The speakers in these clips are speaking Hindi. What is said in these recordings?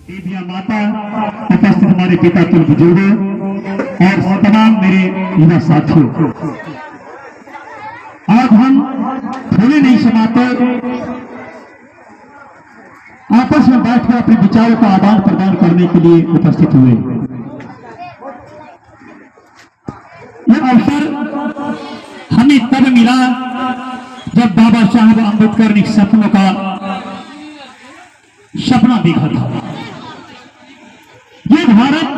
देवियां माता, उपस्थित हमारे पिता तुल बुजुर्गों और तमाम मेरे युवा साथियों, आज हम थोड़े नहीं समाते आपस में बैठकर अपने विचारों का आदान प्रदान करने के लिए उपस्थित हुए। यह अवसर हमें तब मिला जब बाबा साहब अम्बेडकर ने सपनों का सपना देखा था। ये भारत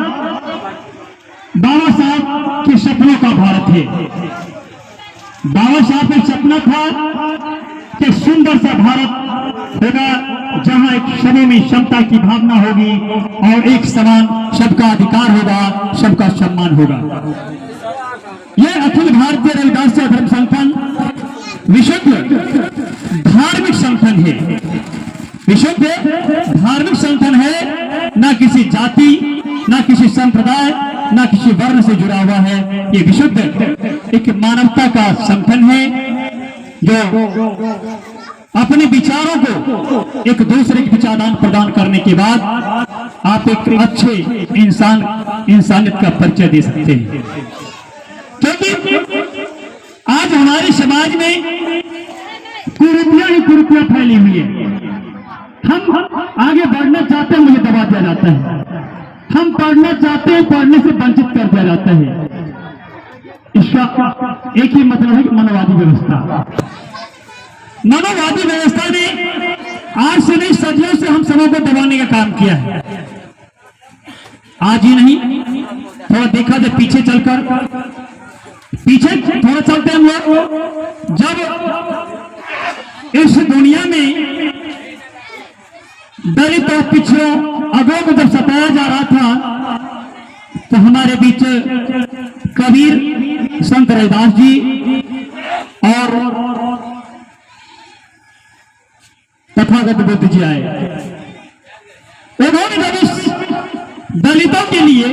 बाबा साहब के सपनों का भारत है। बाबा साहब का सपना था कि सुंदर सा भारत होगा जहां एक सभी में समता की भावना होगी और एक समान सबका अधिकार होगा, सबका सम्मान होगा। यह अखिल भारतीय रविदास धर्म संगठन विशुद्ध धार्मिक संगठन है, विशुद्ध धार्मिक संगठन है। ना किसी जाति, ना किसी संप्रदाय, ना किसी वर्ण से जुड़ा हुआ है। ये विशुद्ध एक मानवता का संगठन है जो अपने विचारों को एक दूसरे के बीच आदान प्रदान करने के बाद आप एक अच्छे इंसानियत का परिचय दे सकते हैं। क्योंकि आज हमारे समाज में कुरीतियां ही कुरीतियां फैली हुई है। हम आगे बढ़ना चाहते हैं, मुझे दबा दिया जाता है। हम पढ़ना चाहते हैं, पढ़ने से वंचित कर दिया जाता है। इसका एक ही मतलब है कि मनोवादी व्यवस्था। मनोवादी व्यवस्था ने आज से नहीं सदियों से हम सबों को दबाने का काम किया है। आज ही नहीं, थोड़ा देखा जाए पीछे चलकर, पीछे थोड़ा चलते हम लोग। जब इस दुनिया में दलितों, पिछड़ों, अगों को जब सताया जा रहा था तो हमारे बीच कबीर, संत रविदास जी और तथागत बुद्ध जी आए। उन्होंने जब इस दलितों के लिए,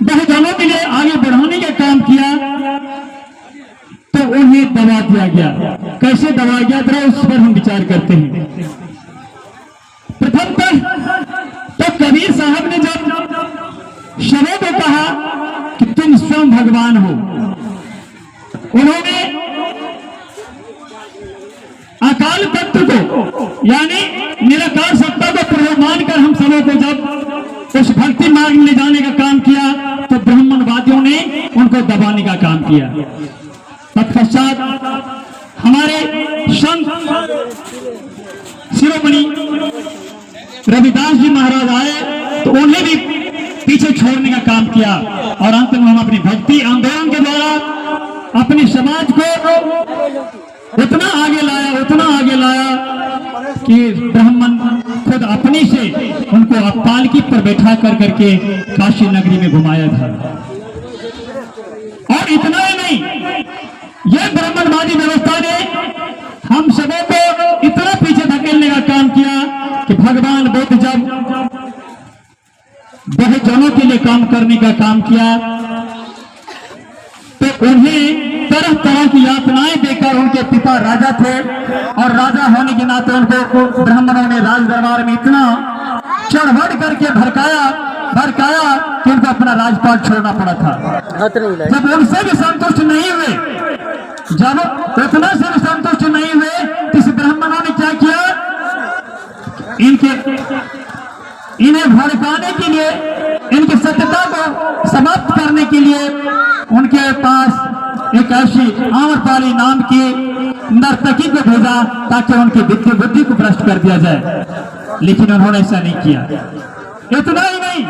बहुजनों के लिए आगे बढ़ाने का काम किया तो उन्हें दबा दिया गया। कैसे दबा गया जरा उस पर हम विचार करते हैं। प्रथम तो कबीर साहब ने जब शबों को कहा कि तुम स्वयं भगवान हो, उन्होंने अकाल तत्व को यानी निराकार सत्ता को प्रभु मानकर हम सबों को जब उस भक्ति मार्ग में ले जाने का काम किया तो ब्राह्मणवादियों ने उनको दबाने का काम किया। तत्पश्चात हमारे संत शिरोमणि रविदास जी महाराज आए तो उन्हें भी पीछे छोड़ने का काम किया और अंत में हम अपनी भक्ति आंदोलन के द्वारा अपने समाज को उतना आगे लाया कि ब्राह्मण खुद अपनी से उनको पालकी पर बैठा कर करके काशी नगरी में घुमाया था। और इतना ही नहीं, यह ब्राह्मणवादी व्यवस्था ने हम सबों को इतना पीछे धकेलने का काम किया कि भगवान बुद्ध जब बहुजनों के लिए काम करने का काम किया तो उन्हें तरह तरह की यातनाएं देकर, उनके पिता राजा थे और राजा होने के नाते उनको ब्राह्मणों ने राज दरबार में इतना चढ़ करके भड़काया कि उनको अपना राजपाट छोड़ना पड़ा था। जब उनसे भी संतुष्ट नहीं हुए, जब उतना से भी संतुष्ट नहीं हुए तो इस ब्राह्मणों ने क्या किया, इन्हें भड़काने के लिए, इनकी सत्यता को समाप्त करने के लिए उनके पास एक ऐसी आम्रपाली नाम की नर्तकी को भेजा ताकि उनकी विद्या बुद्धि को भ्रष्ट कर दिया जाए। लेकिन उन्होंने ऐसा नहीं किया। इतना ही नहीं,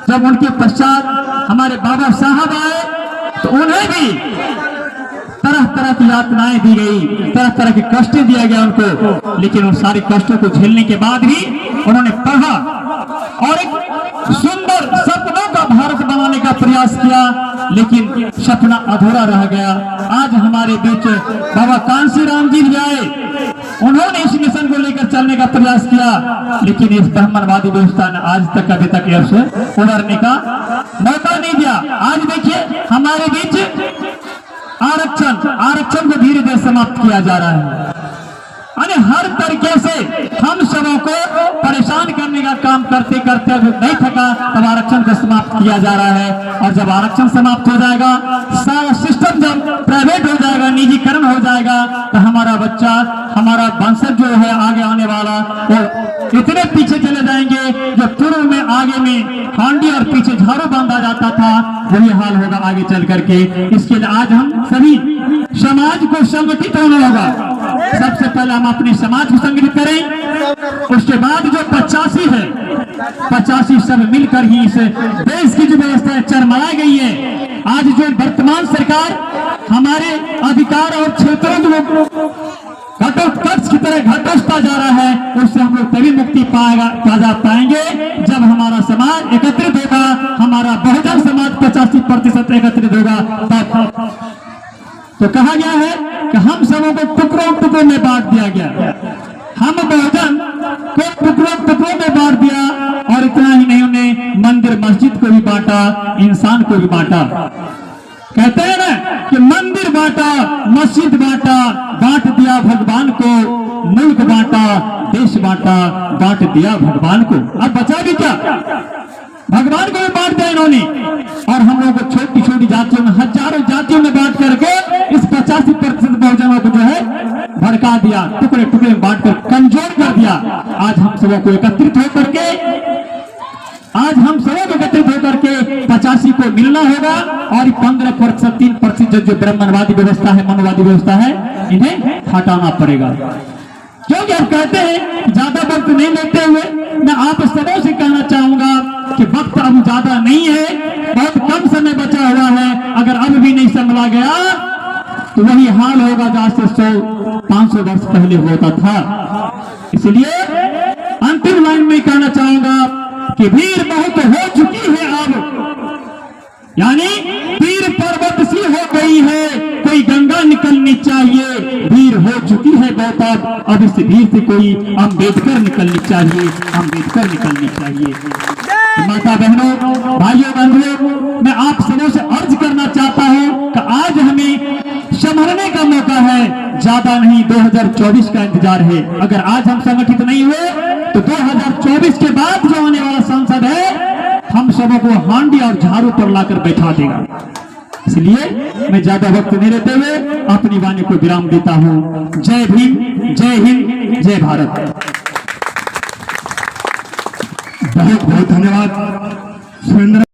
जब उनके पश्चात हमारे बाबा साहब आए तो उन्हें भी तरह तरह की यातनाएं दी गई, तरह तरह के कष्ट दिया गया उनको। लेकिन उन सारे कष्टों को झेलने के बाद भी उन्होंने पढ़ा और एक सुंदर सपनों का भारत बनाने का प्रयास किया, लेकिन सपना अधूरा रह गया। आज हमारे बीच बाबा कांशीराम जी भी आए, उन्होंने इस मिशन को लेकर चलने का प्रयास किया, लेकिन इस ब्राह्मणवादी व्यवस्था ने आज तक अभी तक ऐसे उभरने का मौका नहीं दिया। आज देखिए हमारे बीच आरक्षण को धीरे धीरे समाप्त किया जा रहा है। हर तरीके से हम सबों को परेशान करने का काम करते करते करते नहीं थका तब आरक्षण को समाप्त किया जा रहा है। और जब आरक्षण समाप्त हो जाएगा, सारा सिस्टम जब प्राइवेट हो जाएगा, निजीकरण हो जाएगा, तो हमारा बच्चा, हमारा वंशज जो है आगे आने वाला, वो इतने पीछे चले जाएंगे। जो पूर्व में आगे में हांडी और पीछे झाड़ू बांधा जाता था, वही हाल होगा आगे चल करके। इसके लिए आज हम सभी समाज को संगठित होना होगा। सबसे पहले हम अपने समाज को संगठित करें, उसके बाद जो 85 है, 85 सब मिलकर ही इस देश की जो व्यवस्था चरमरा गई है। आज जो वर्तमान सरकार हमारे अधिकार और क्षेत्रों को घटोत्कच की तरह घटोसता जा रहा है, उससे हम लोग तभी मुक्ति पा पाएंगे जब हमारा समाज एकत्रित होगा, हमारा बहुजन समाज 85% एकत्रित होगा। तब तो कहा गया है कि हम सबों को टुकड़ों टुकड़ों में बांट दिया गया। हम बहुजन को टुकड़ों में बांट दिया, और इतना ही नहीं, उन्हें मंदिर मस्जिद को भी बांटा, इंसान को भी बांटा। कहते हैं ना कि मंदिर बांटा, मस्जिद बांटा, बांट दिया भगवान को, मुल्क बांटा, देश बांटा, बांट दिया भगवान को। अब बचा भी क्या? भगवान को भी बांट दिया इन्होंने। और हम लोगों को छोटी छोटी जातियों में, हजारों जातियों में बांट करके इस 85% बहुजनों को जो है भड़का दिया, टुकड़े टुकड़े में बांट कर कमजोर कर दिया। आज हम सबों को एकत्रित होकर के, आज हम सबों को एकत्रित होकर के 85 को मिलना होगा, और 15% 3% जो ब्राह्मणवादी व्यवस्था है, मनोवादी व्यवस्था है, इन्हें हटाना पड़ेगा। क्योंकि आप कहते हैं ज्यादा वक्त नहीं लेते हुए मैं आप सबों से कहना चाहूंगा कि वक्त अब ज्यादा नहीं है, बहुत कम समय बचा हुआ है। अगर अब भी नहीं संभला गया तो वही हाल होगा जो आज से 100-500 वर्ष पहले होता था। इसलिए अंतिम लाइन में कहना चाहूंगा कि भीड़ बहुत हो चुकी है अब, यानी भीड़ पर्वत सी हो गई है, कोई गंगा निकलनी चाहिए। भीड़ हो चुकी है बहुत, अब इस भीड़ से कोई अम्बेडकर निकलनी चाहिए, अम्बेडकर निकलनी चाहिए। माता बहनों, भाइयों बंधुओं, मैं आप सबों से अर्ज करना चाहता हूं कि आज हमें संभलने का मौका है, ज्यादा नहीं 2024 का इंतजार है। अगर आज हम संगठित नहीं हुए तो 2024 के बाद जो आने वाला संसद है, हम सबों को हांडी और झाड़ू पर लाकर बैठा देगा। इसलिए मैं ज्यादा वक्त नहीं लेते हुए अपनी वाणी को विराम देता हूं। जय भीम, जय हिंद, जय भारत। बहुत बहुत धन्यवाद सुरेंद्र।